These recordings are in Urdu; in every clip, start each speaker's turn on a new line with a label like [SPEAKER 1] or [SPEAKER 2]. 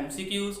[SPEAKER 1] MCQs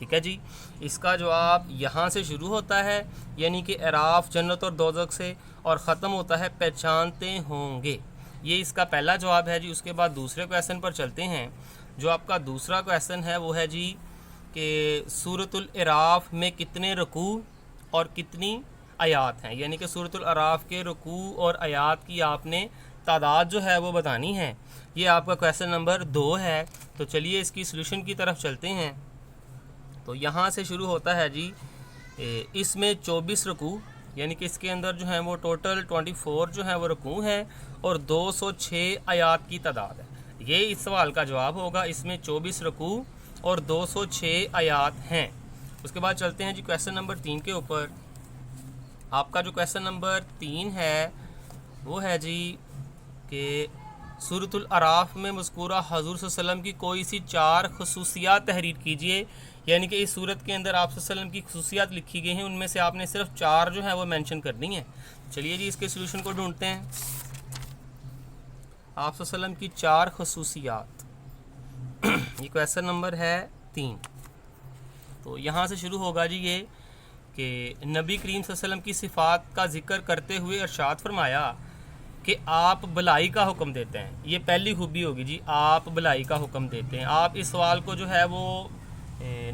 [SPEAKER 1] ٹھیک ہے جی. اس کا جواب یہاں سے شروع ہوتا ہے یعنی کہ اعراف جنت اور دوزخ سے، اور ختم ہوتا ہے پہچانتے ہوں گے. یہ اس کا پہلا جواب ہے جی. اس کے بعد دوسرے کویسچن پر چلتے ہیں. جو آپ کا دوسرا کویسچن ہے وہ ہے جی کہ سورۃ الاعراف میں کتنے رکوع اور کتنی آیات ہیں، یعنی کہ سورۃ الاعراف کے رکوع اور آیات کی آپ نے تعداد جو ہے وہ بتانی ہے. یہ آپ کا کویسچن نمبر 2 ہے. تو چلیے اس کی سلوشن کی طرف چلتے ہیں. تو یہاں سے شروع ہوتا ہے جی اس میں 24 رکوع، یعنی کہ اس کے اندر جو ہیں وہ ٹوٹل 24 جو ہیں وہ رکوع ہیں اور 206 آیات کی تعداد ہے. یہ اس سوال کا جواب ہوگا. اس میں 24 رکوع اور 206 آیات ہیں. اس کے بعد چلتے ہیں جی کویسچن نمبر 3 کے اوپر. آپ کا جو کویسچن نمبر 3 ہے وہ ہے جی کہ سورۃ الاعراف میں مذکورہ حضور صلی اللہ علیہ وسلم کی کوئی سی 4 خصوصیات تحریر کیجئے، یعنی کہ اس صورت کے اندر آپ صلی اللہ علیہ وسلم کی خصوصیات لکھی گئی ہیں، ان میں سے آپ نے صرف 4 جو ہیں وہ مینشن کرنی ہیں. چلیے جی اس کے سلوشن کو ڈھونڈتے ہیں. آپ صلی اللہ علیہ وسلم کی 4 خصوصیات، یہ کویسچن نمبر ہے 3. تو یہاں سے شروع ہوگا جی یہ کہ نبی کریم صلی اللہ علیہ وسلم کی صفات کا ذکر کرتے ہوئے ارشاد فرمایا کہ آپ بھلائی کا حکم دیتے ہیں. یہ پہلی خوبی ہوگی جی، آپ بھلائی کا حکم دیتے ہیں. آپ اس سوال کو جو ہے وہ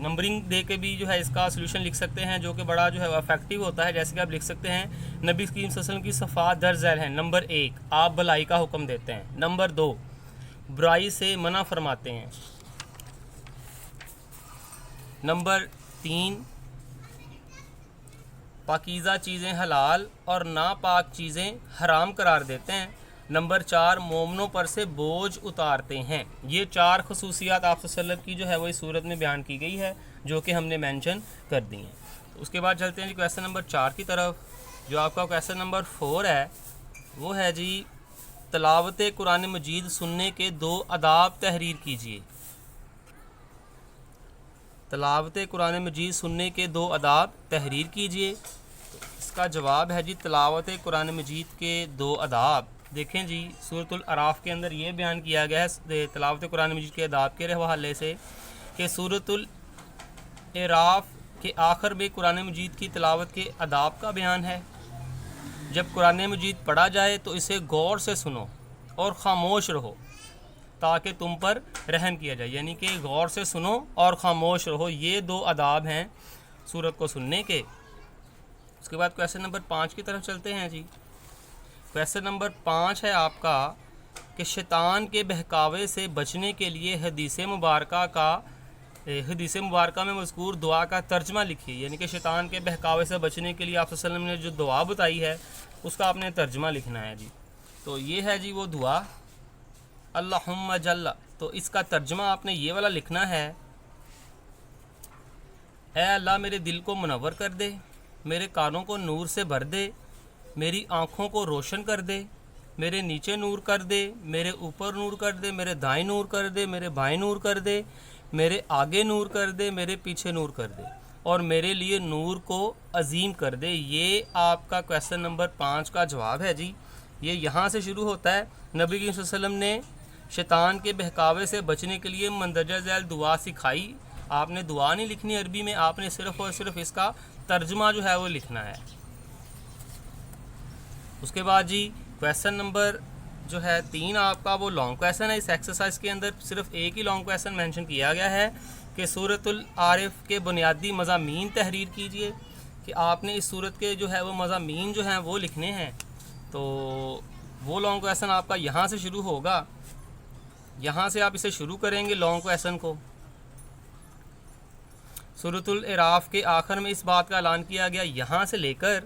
[SPEAKER 1] نمبرنگ دے کے بھی جو ہے اس کا سلوشن لکھ سکتے ہیں، جو کہ بڑا جو ہے افیکٹو ہوتا ہے. جیسے کہ آپ لکھ سکتے ہیں نبی کریم صلی اللہ علیہ وسلم کی صفات درج ذیل ہیں. نمبر 1 آپ بھلائی کا حکم دیتے ہیں. نمبر 2 برائی سے منع فرماتے ہیں. نمبر 3 پاکیزہ چیزیں حلال اور ناپاک چیزیں حرام قرار دیتے ہیں. نمبر 4 مومنوں پر سے بوجھ اتارتے ہیں. یہ 4 خصوصیات آپ صلی اللہ علیہ وسلم کی جو ہے وہ اس صورت میں بیان کی گئی ہے، جو کہ ہم نے مینشن کر دی ہیں. اس کے بعد چلتے ہیں جی کویسچن نمبر 4 کی طرف. جو آپ کا کویسچن نمبر 4 ہے وہ ہے جی تلاوت قرآن مجید سننے کے 2 آداب تحریر کیجیے. تلاوت قرآن مجید سننے کے 2 آداب تحریر کیجیے. اس کا جواب ہے جی تلاوت قرآن مجید کے 2 آداب. دیکھیں جی سورۃ الاعراف کے اندر یہ بیان کیا گیا ہے تلاوت قرآن مجید کے آداب کے حوالے سے کہ سورۃ الاعراف کے آخر میں قرآن مجید کی تلاوت کے آداب کا بیان ہے. جب قرآن مجید پڑھا جائے تو اسے غور سے سنو اور خاموش رہو تاکہ تم پر رحم کیا جائے. یعنی کہ غور سے سنو اور خاموش رہو، یہ 2 آداب ہیں سورت کو سننے کے. اس کے بعد کویسچن نمبر 5 کی طرف چلتے ہیں جی. کویسچن نمبر 5 ہے آپ کا کہ شیطان کے بہکاوے سے بچنے کے لیے حدیث مبارکہ میں مذکور دعا کا ترجمہ لکھیے. یعنی کہ شیطان کے بہکاوے سے بچنے کے لیے آپ صلی اللہ علیہ وسلم نے جو دعا بتائی ہے اس کا آپ نے ترجمہ لکھنا ہے جی. تو یہ ہے جی وہ دعا اللہم جل. تو اس کا ترجمہ آپ نے یہ والا لکھنا ہے: اے اللہ میرے دل کو منور کر دے، میرے کانوں کو نور سے بھر دے، میری آنکھوں کو روشن کر دے، میرے نیچے نور کر دے، میرے اوپر نور کر دے، میرے دائیں نور کر دے، میرے بائیں نور کر دے، میرے آگے نور کر دے، میرے پیچھے نور کر دے، اور میرے لیے نور کو عظیم کر دے. یہ آپ کا کویسچن نمبر 5 کا جواب ہے جی. یہ یہاں سے شروع ہوتا ہے. نبی کریم صلی اللہ علیہ وسلم نے شیطان کے بہکاوے سے بچنے کے لیے مندرجہ ذیل دعا سکھائی. آپ نے دعا نہیں لکھنی عربی میں، آپ نے صرف اور صرف اس کا ترجمہ جو ہے وہ لکھنا ہے. اس کے بعد جی کویسچن نمبر جو ہے 3 آپ کا وہ لانگ کویسچن ہے. اس ایکسرسائز کے اندر صرف ایک ہی لانگ کویسچن مینشن کیا گیا ہے کہ سورۃ الاعراف کے بنیادی مضامین تحریر کیجیے. کہ آپ نے اس سورت کے جو ہے وہ مضامین جو ہیں وہ لکھنے ہیں. تو وہ لانگ کویسچن آپ کا یہاں سے شروع ہوگا. یہاں سے آپ اسے شروع کریں گے لانگ کویسچن کو. سورۃ الاعراف کے آخر میں اس بات کا اعلان کیا گیا، یہاں سے لے کر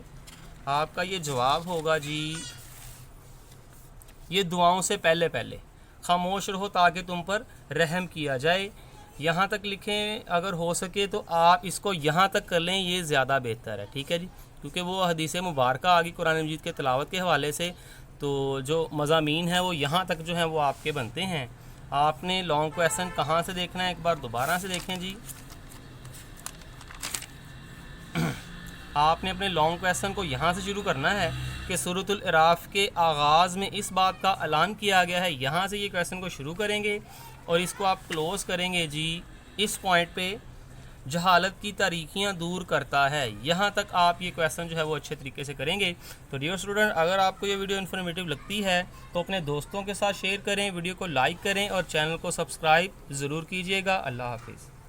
[SPEAKER 1] آپ کا یہ جواب ہوگا جی یہ دعاؤں سے پہلے خاموش رہو تاکہ تم پر رحم کیا جائے. یہاں تک لکھیں، اگر ہو سکے تو آپ اس کو یہاں تک کر لیں، یہ زیادہ بہتر ہے. ٹھیک ہے جی، کیونکہ وہ حدیث مبارکہ آگی قرآن مجید کے تلاوت کے حوالے سے، تو جو مضامین ہیں وہ یہاں تک جو ہیں وہ آپ کے بنتے ہیں. آپ نے لانگ کویسچن کہاں سے دیکھنا ہے، ایک بار دوبارہ سے دیکھیں جی. آپ نے اپنے لانگ کویسچن کو یہاں سے شروع کرنا ہے کہ سورۃ الاعراف کے آغاز میں اس بات کا اعلان کیا گیا ہے. یہاں سے یہ کویسچن کو شروع کریں گے اور اس کو آپ کلوز کریں گے جی اس پوائنٹ پہ جہالت کی تاریکیاں دور کرتا ہے۔ یہاں تک آپ یہ کویسچن جو ہے وہ اچھے طریقے سے کریں گے۔ تو ڈیئر اسٹوڈنٹ، اگر آپ کو یہ ویڈیو انفارمیٹیو لگتی ہے تو اپنے دوستوں کے ساتھ شیئر کریں، ویڈیو کو لائک کریں اور چینل کو سبسکرائب ضرور کیجیے گا۔ اللہ حافظ۔